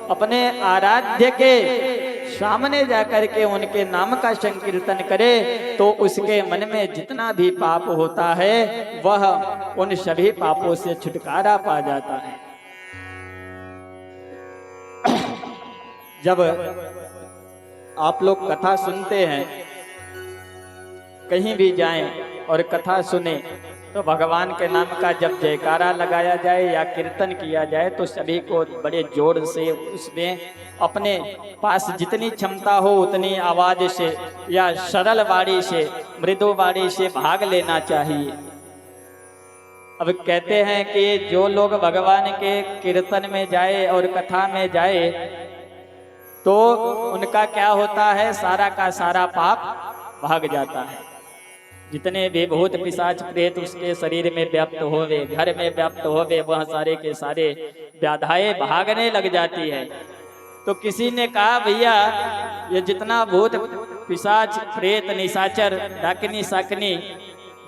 अपने आराध्य के सामने जाकर के उनके नाम का संकीर्तन करे तो उसके मन में जितना भी पाप होता है वह उन सभी पापों से छुटकारा पा जाता है। जब आप लोग कथा सुनते हैं, कहीं भी जाएं और कथा सुने तो भगवान के नाम का जब जयकारा लगाया जाए या कीर्तन किया जाए तो सभी को बड़े जोर से उसमें अपने पास जितनी क्षमता हो उतनी आवाज से या सरल वाणी से, मृदु वाणी से भाग लेना चाहिए। अब कहते हैं कि जो लोग भगवान के कीर्तन में जाए और कथा में जाए तो उनका क्या होता है, सारा का सारा पाप भाग जाता है। जितने भी भूत पिशाच प्रेत उसके शरीर में व्याप्त होवे, घर में व्याप्त होवे, वह सारे के सारे व्याधाएं भागने लग जाती है। तो किसी ने कहा भैया ये जितना भूत पिशाच प्रेत निशाचर डाकनी साकनी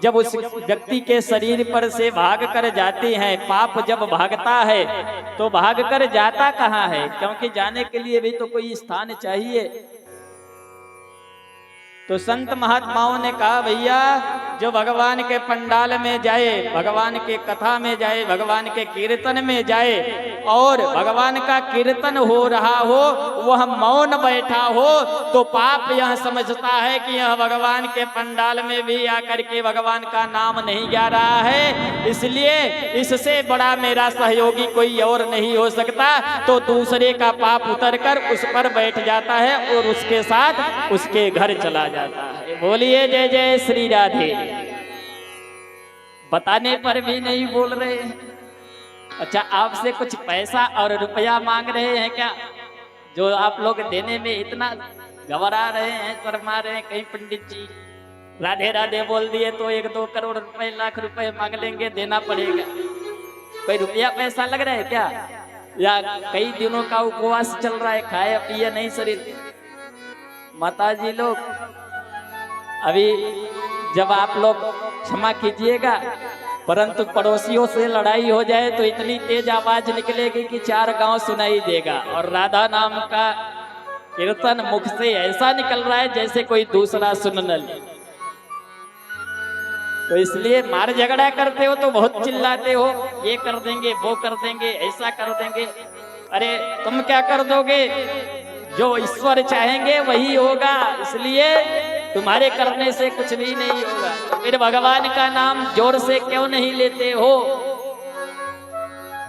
जब उस व्यक्ति के शरीर पर से भाग कर जाती हैं, पाप जब भागता है तो भाग कर जाता कहाँ है? क्योंकि जाने के लिए भी तो कोई स्थान चाहिए। तो संत महात्माओं ने कहा भैया जो भगवान के पंडाल में जाए, भगवान के कथा में जाए, भगवान के कीर्तन में जाए और भगवान का कीर्तन हो रहा हो, वह मौन बैठा हो तो पाप यह समझता है कि यह भगवान के पंडाल में भी आकर के भगवान का नाम नहीं गा रहा है, इसलिए इससे बड़ा मेरा सहयोगी कोई और नहीं हो सकता। तो दूसरे का पाप उतर कर उस पर बैठ जाता है और उसके साथ उसके घर चला जाता है। बोलिए जय जय श्री राधे। बताने पर भी नहीं बोल रहे। अच्छा, आपसे कुछ पैसा और रुपया मांग रहे हैं क्या? जो आप लोग देने में इतना घबरा रहे हैं, शर्मा रहे हैं। कहीं पंडित जी राधे राधे बोल दिए तो 1-2 करोड़ रुपए, लाख रुपए मांग लेंगे, देना पड़ेगा। कोई रुपया पैसा लग रहा है क्या? या कई दिनों का उपवास चल रहा है, खाए पिए नहीं शरीर? माता जी लोग अभी जब आप लोग क्षमा कीजिएगा, परंतु पड़ोसियों से लड़ाई हो जाए तो इतनी तेज आवाज निकलेगी कि 4 गांव सुनाई देगा। और राधा नाम का कीर्तन मुख से ऐसा निकल रहा है जैसे कोई दूसरा सुन न ले। तो इसलिए मार झगड़ा करते हो तो बहुत चिल्लाते हो, ये कर देंगे, वो कर देंगे, ऐसा कर देंगे। अरे तुम क्या कर दोगे? जो ईश्वर चाहेंगे वही होगा, इसलिए तुम्हारे करने से कुछ भी नहीं होगा। तो फिर भगवान का नाम जोर से क्यों नहीं लेते हो?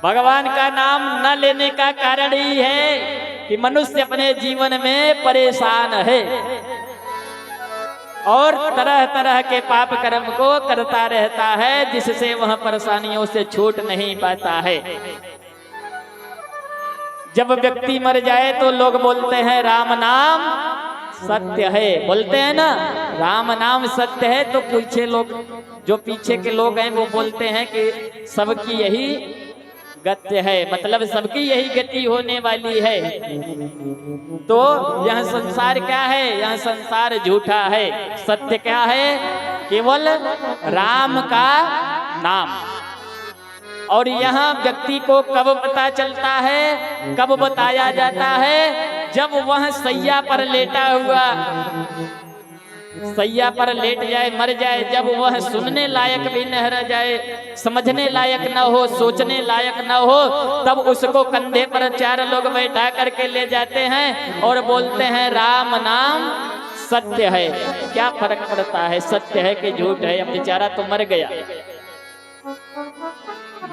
भगवान का नाम न लेने का कारण ही है कि मनुष्य अपने जीवन में परेशान है और तरह तरह के पाप कर्म को करता रहता है, जिससे वह परेशानियों से छूट नहीं पाता है। जब व्यक्ति मर जाए तो लोग बोलते हैं राम नाम सत्य है, बोलते हैं ना राम नाम सत्य है। तो पीछे लोग, जो पीछे के लोग हैं वो बोलते हैं कि सबकी यही गति है, मतलब सबकी यही गति होने वाली है। तो यह संसार क्या है? यह संसार झूठा है। सत्य क्या है? केवल राम का नाम। और यहाँ व्यक्ति को कब पता चलता है, कब बताया जाता है? जब वह सैया पर लेटा हुआ, सैया पर लेट जाए, मर जाए, जब वह सुनने लायक भी न रह जाए, समझने लायक न हो, सोचने लायक न हो, तब उसको कंधे पर 4 लोग बैठा करके ले जाते हैं और बोलते हैं राम नाम सत्य है। क्या फर्क पड़ता है सत्य है कि झूठ है? अब बेचारा तो मर गया।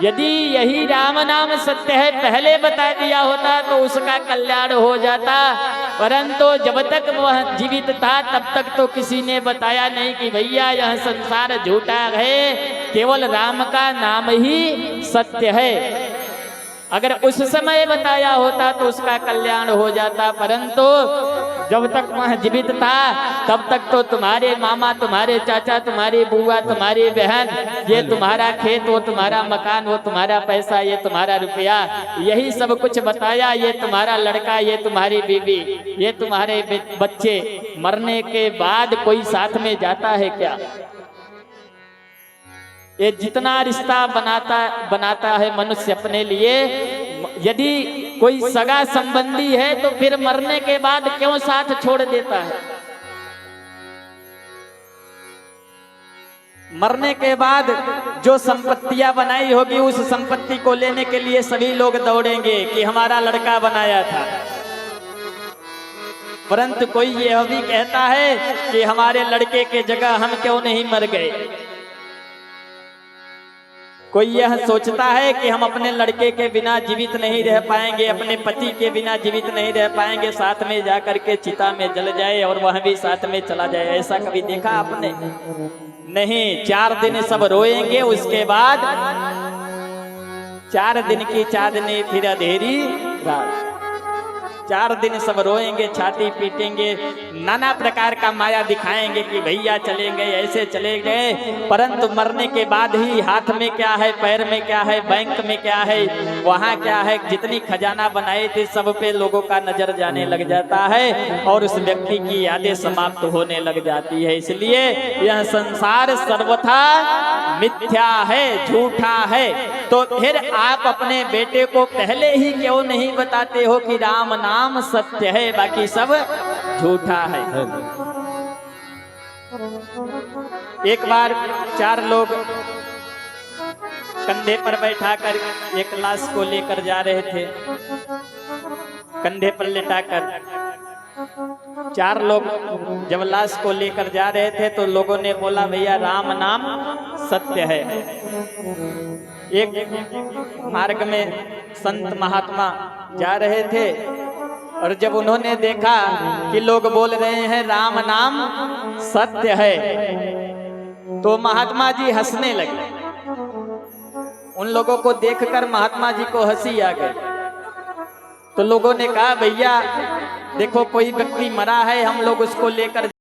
यदि यही राम नाम सत्य है पहले बता दिया होता तो उसका कल्याण हो जाता, परंतु जब तक वह जीवित था तब तक तो किसी ने बताया नहीं कि भैया यह संसार झूठा है, केवल राम का नाम ही सत्य है। अगर उस समय बताया होता तो उसका कल्याण हो जाता, परंतु जब तक वह जीवित था तब तक तो तुम्हारे मामा, तुम्हारे चाचा, तुम्हारी बुआ, तुम्हारी बहन, ये तुम्हारा खेत, वो तुम्हारा मकान, वो तुम्हारा पैसा, ये तुम्हारा रुपया, यही सब कुछ बताया। ये तुम्हारा लड़का, ये तुम्हारी बीवी, ये तुम्हारे बच्चे। मरने के बाद कोई साथ में जाता है क्या? ये जितना रिश्ता बनाता है मनुष्य अपने लिए, यदि कोई सगा संबंधी है तो फिर मरने के बाद क्यों साथ छोड़ देता है? मरने के बाद जो संपत्तियां बनाई होगी उस संपत्ति को लेने के लिए सभी लोग दौड़ेंगे कि हमारा लड़का बनाया था, परंतु कोई यह भी कहता है कि हमारे लड़के के जगह हम क्यों नहीं मर गए। कोई यह सोचता है कि हम अपने लड़के के बिना जीवित नहीं रह पाएंगे, अपने पति के बिना जीवित नहीं रह पाएंगे, साथ में जाकर के चिता में जल जाए और वह भी साथ में चला जाए। ऐसा कभी देखा आपने? नहीं। 4 दिन सब रोएंगे, उसके बाद 4 दिन की चांदनी फिर अंधेरी रात। 4 दिन सब रोएंगे, छाती पीटेंगे, नाना प्रकार का माया दिखाएंगे कि भैया चले गए, ऐसे चले गए, परंतु मरने के बाद ही हाथ में क्या है, पैर में क्या है, बैंक में क्या है, वहाँ क्या है, जितनी खजाना बनाए थे सब पे लोगों का नजर जाने लग जाता है और उस व्यक्ति की यादें समाप्त होने लग जाती है। इसलिए यह संसार सर्वथा मिथ्या है, झूठा है। तो फिर आप अपने बेटे को पहले ही क्यों नहीं बताते हो कि राम नाम सत्य है, बाकी सब झूठा है? एक बार 4 लोग कंधे पर बैठाकर एक लाश को लेकर जा रहे थे, कंधे पर लेटाकर 4 लोग जब लाश को लेकर जा रहे थे तो लोगों ने बोला भैया राम नाम सत्य है। एक मार्ग में संत महात्मा जा रहे थे और जब उन्होंने देखा कि लोग बोल रहे हैं राम नाम सत्य है तो महात्मा जी हंसने लगे। उन लोगों को देखकर महात्मा जी को हंसी आ गई। तो लोगों ने कहा भैया देखो कोई व्यक्ति मरा है, हम लोग उसको लेकर